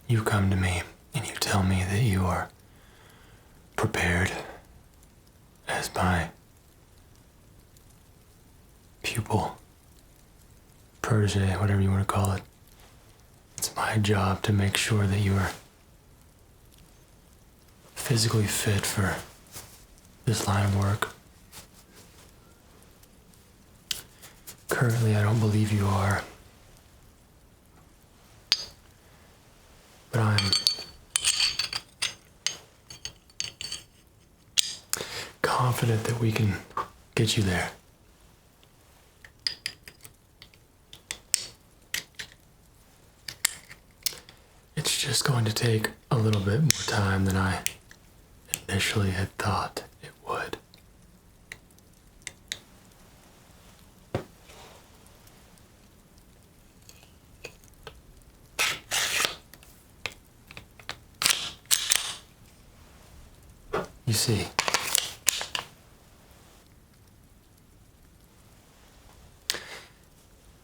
you come to me and you tell me that you are prepared as my pupil, protege, whatever you want to call it. It's my job to make sure that you are physically fit for this line of work. Currently, I don't believe you are, but I'm confident that we can get you there. It's just going to take a little bit more time than I initially had thought it would. You see,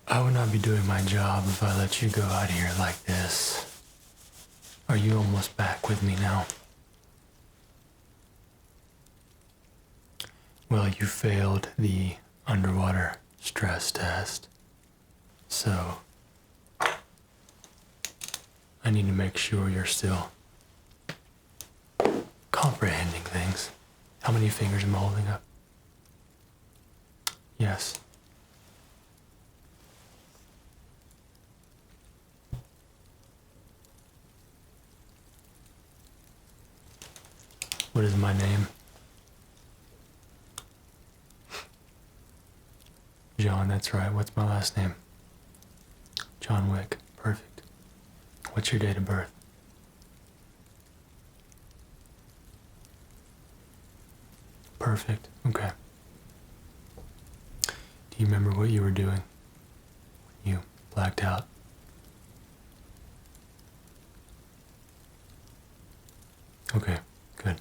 I would not be doing my job if I let you go out here like this. Are you almost back with me now? Well, you failed the underwater stress test, so I need to make sure you're still comprehending things. How many fingers am I holding up? Yes. What is my name? John, that's right. What's my last name? John Wick. Perfect. What's your date of birth? Perfect. Okay. Do you remember what you were doing when you blacked out? Okay, good.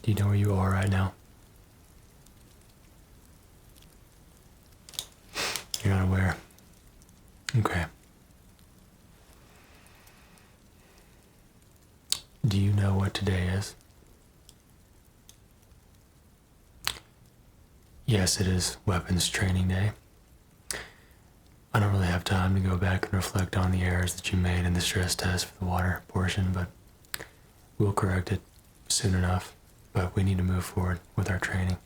Do you know where you are right now? You're not aware. Okay. Do you know what today is? Yes, it is weapons training day. I don't really have time to go back and reflect on the errors that you made in the stress test for the water portion, but we'll correct it soon enough. But we need to move forward with our training.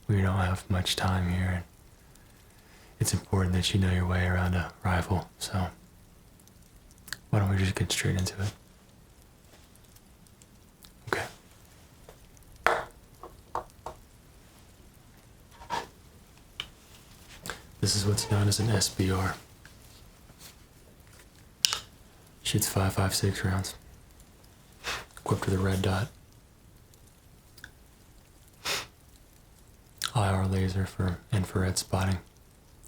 We don't have much time here, and it's important that you know your way around a rifle, so why don't we just get straight into it? Okay. This is what's known as an SBR. Shoots 5.56 rounds. Equipped with a red dot. IR laser for infrared spotting.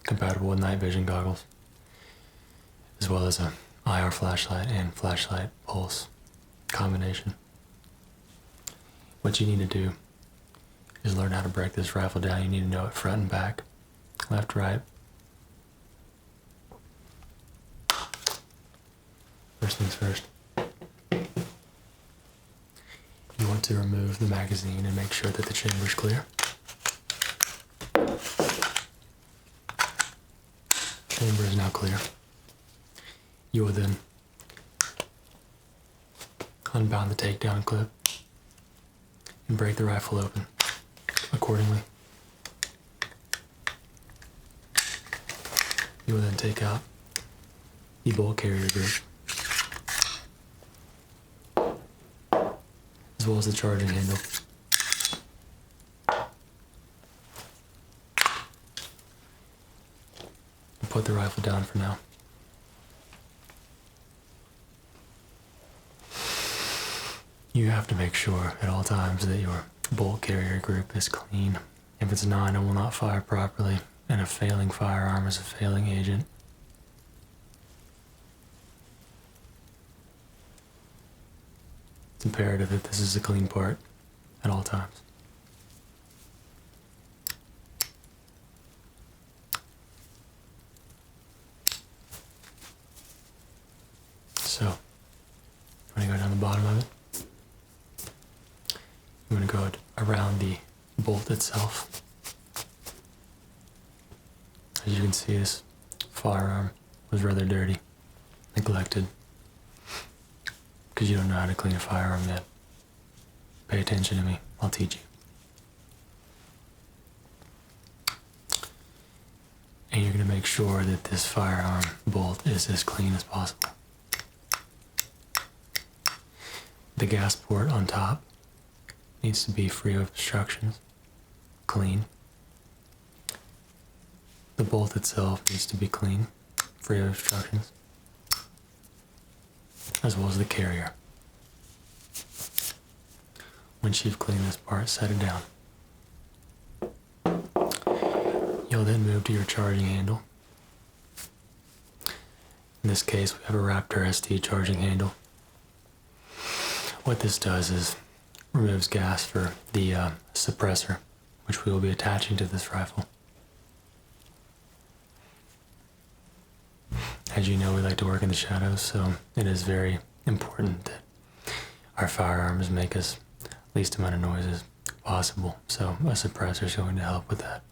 Compatible with night vision goggles. As well as a IR flashlight and flashlight pulse combination. What you need to do is learn how to break this rifle down. You need to know it front and back. Left, right. First things first. You want to remove the magazine and make sure that the chamber's clear. Chamber is now clear. You will then unbound the takedown clip and break the rifle open accordingly. You will then take out the bolt carrier group, as well as the charging handle. And put the rifle down for now. You have to make sure at all times that your bolt carrier group is clean. If it's not, it will not fire properly, and a failing firearm is a failing agent. It's imperative that this is a clean part at all times. bottom of it. You want to go around the bolt itself. As you can see, this firearm was rather dirty, neglected. Because you don't know how to clean a firearm yet. Pay attention to me, I'll teach you. And you're going to make sure that this firearm bolt is as clean as possible. The gas port on top needs to be free of obstructions, clean. The bolt itself needs to be clean, free of obstructions, as well as the carrier. Once you've cleaned this part, set it down. You'll then move to your charging handle. In this case, we have a Raptor SD charging handle. What this does is removes gas for the suppressor, which we will be attaching to this rifle. As you know, we like to work in the shadows, so it is very important that our firearms make as least amount of noise as possible. So a suppressor is going to help with that.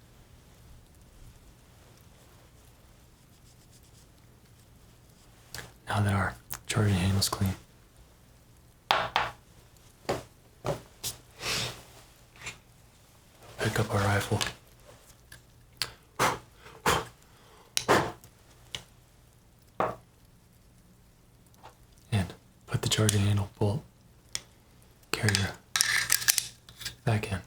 Now that our charging handle is clean, pick up our rifle. And put the charging handle bolt carrier back in.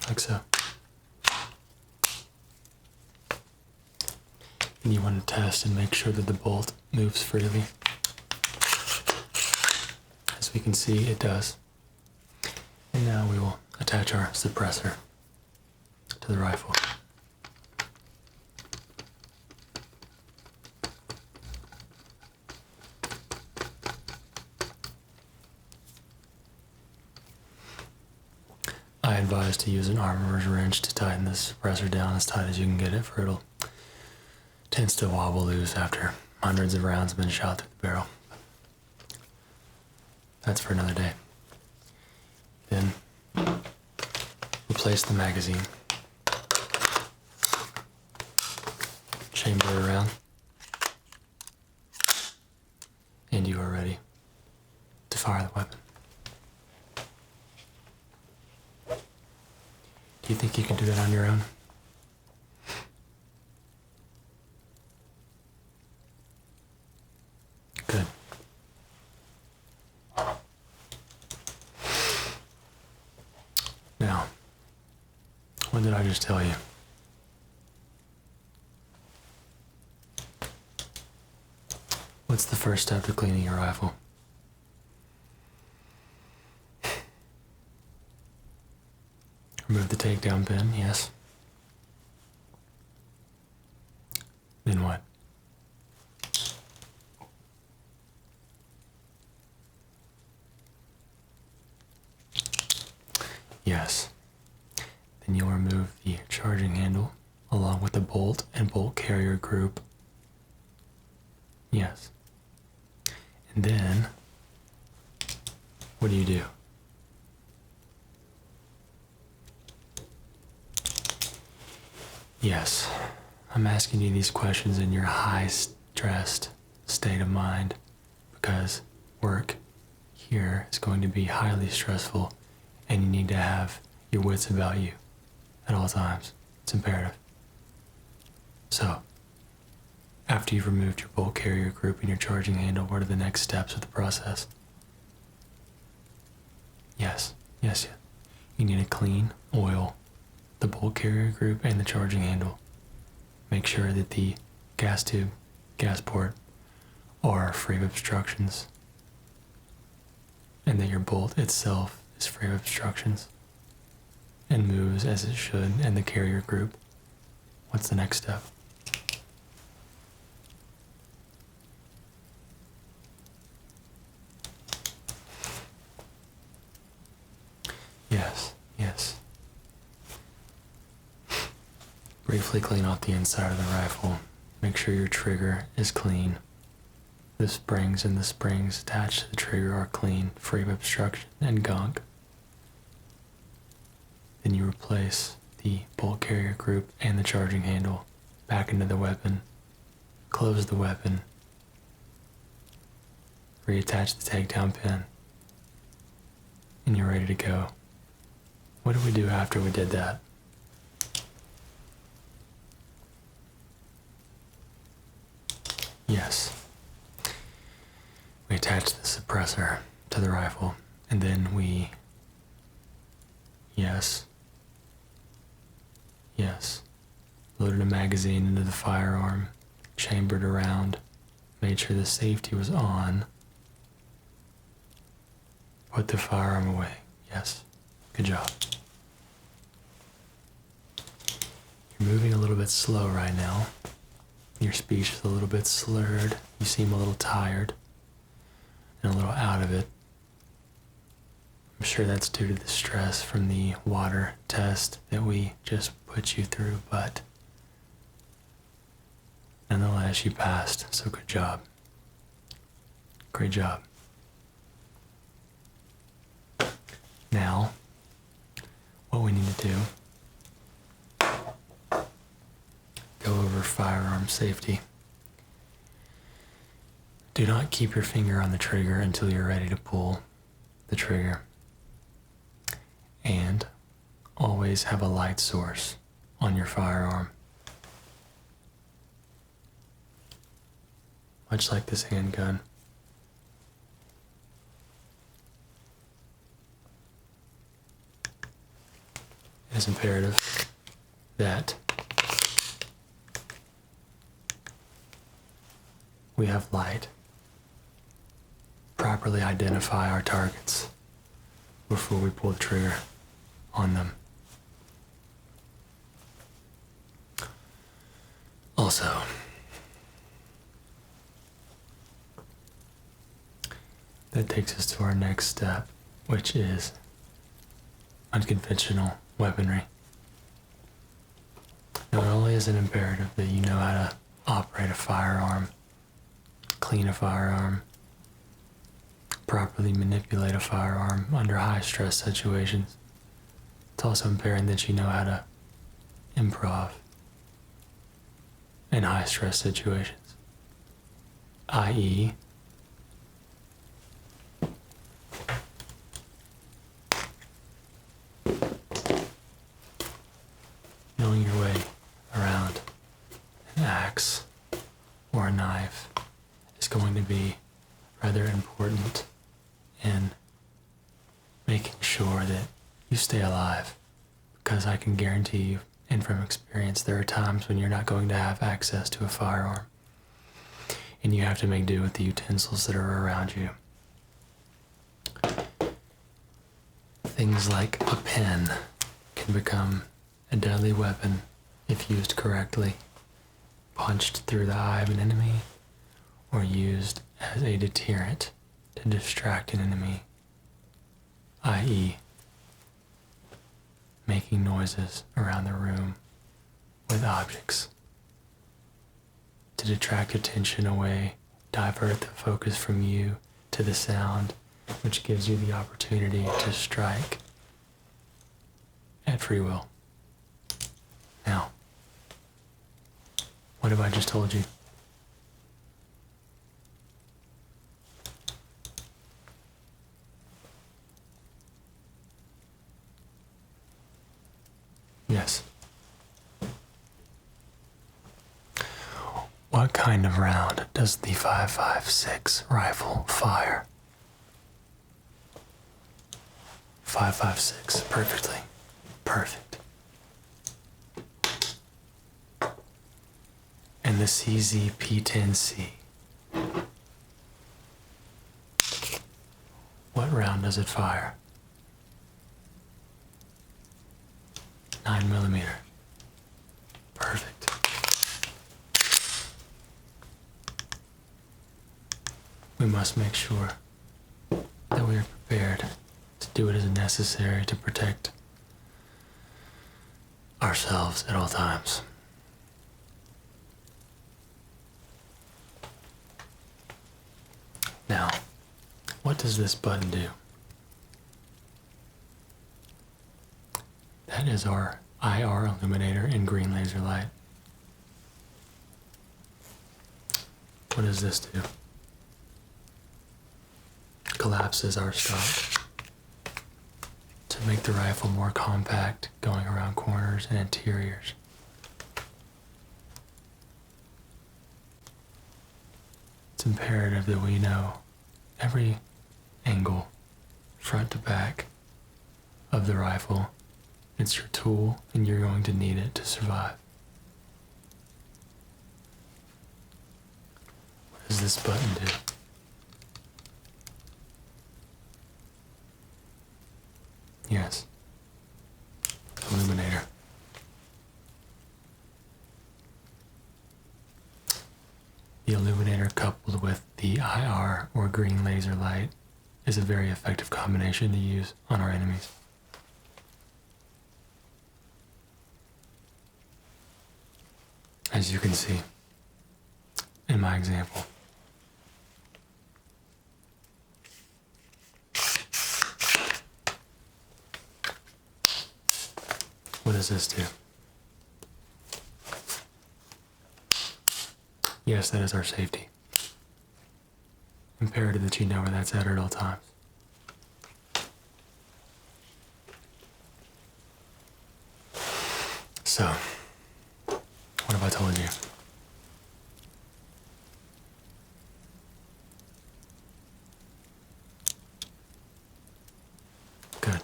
Like so. And you want to test and make sure that the bolt moves freely. As we can see, it does. And now we will attach our suppressor to the rifle. I advise to use an armorer's wrench to tighten this suppressor down as tight as you can get it, for it tends to wobble loose after hundreds of rounds have been shot through the barrel. That's for another day. Then replace the magazine. Chamber it around. And you are ready to fire the weapon. Do you think you can do that on your own? Good. Now, what did I just tell you? What's the first step to cleaning your rifle? Remove the takedown pin, yes. Then what? Yes. Then you'll remove the charging handle along with the bolt and bolt carrier group. Yes. And then, what do? Yes, I'm asking you these questions in your high-stressed state of mind because work here is going to be highly stressful and you need to have your wits about you at all times. It's imperative. So, after you've removed your bolt carrier group and your charging handle, what are the next steps of the process? Yes. You need to clean, oil the bolt carrier group and the charging handle. Make sure that the gas tube, gas port are free of obstructions and that your bolt itself is free of obstructions and moves as it should, and the carrier group. What's the next step? Briefly clean off the inside of the rifle. Make sure your trigger is clean. The springs and the springs attached to the trigger are clean, free of obstruction and gunk. Then you replace the bolt carrier group and the charging handle back into the weapon. Close the weapon. Reattach the takedown pin. And you're ready to go. What did we do after we did that? Yes. We attached the suppressor to the rifle, and then we... Yes, loaded a magazine into the firearm, chambered around, made sure the safety was on, put the firearm away. Yes, good job. You're moving a little bit slow right now. Your speech is a little bit slurred. You seem a little tired and a little out of it. I'm sure that's due to the stress from the water test that we just put you through, but nonetheless, you passed, so good job. Great job. Now, what we need to do, go over firearm safety. Do not keep your finger on the trigger until you're ready to pull the trigger. And always have a light source on your firearm. Much like this handgun. It is imperative that we have light. Properly identify our targets before we pull the trigger on them. Also, that takes us to our next step, which is unconventional weaponry. Not only is it imperative that you know how to operate a firearm, clean a firearm, properly manipulate a firearm under high stress situations, it's also imperative that you know how to improv in high stress situations, i.e., knowing your way around an axe or a knife is going to be rather important in making sure that you stay alive, because I can guarantee you, and from experience, there are times when you're not going to have access to a firearm and you have to make do with the utensils that are around you. Things like a pen can become a deadly weapon if used correctly, punched through the eye of an enemy, or used as a deterrent to distract an enemy, i.e., making noises around the room with objects to detract attention away, divert the focus from you to the sound, which gives you the opportunity to strike at free will. Now, what have I just told you? Yes. What kind of round does the 5.56 rifle fire? 5.56, perfectly. Perfect. And the CZ-P10C. What round does it fire? 9mm. Perfect. We must make sure that we are prepared to do what is necessary to protect ourselves at all times. what does this button do? That is our IR illuminator in green laser light. What does this do? Collapses our stock to make the rifle more compact, going around corners and interiors. It's imperative that we know every angle, front to back, of the rifle. It's your tool, and you're going to need it to survive. What does this button do? Yes. Illuminator. The illuminator coupled with the IR or green laser light is a very effective combination to use on our enemies. As you can see in my example. What does this do? Yes, that is our safety. Imperative that you know where that's at all times. So, what have I told you? Good.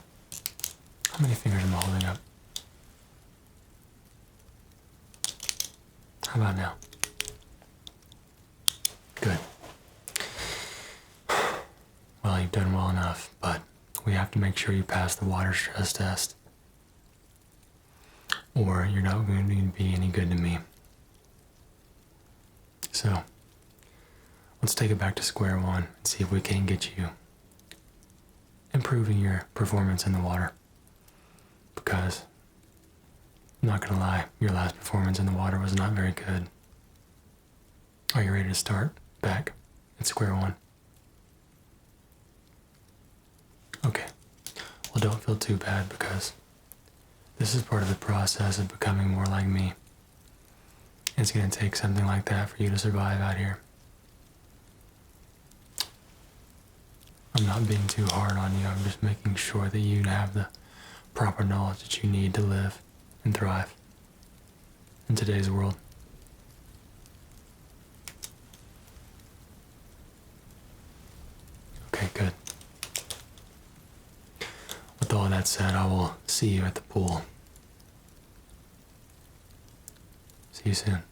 How many fingers am I holding up? How about now? Good. Well, you've done well enough, but we have to make sure you pass the water stress test, or you're not going to be any good to me. So, let's take it back to square one and see if we can get you improving your performance in the water. Because, I'm not gonna lie, your last performance in the water was not very good. Are you ready to start back at square one? Okay. Well, don't feel too bad, because this is part of the process of becoming more like me. It's gonna take something like that for you to survive out here. I'm not being too hard on you. I'm just making sure that you have the proper knowledge that you need to live and thrive in today's world. Okay, good. With all that said, I will see you at the pool. See you soon.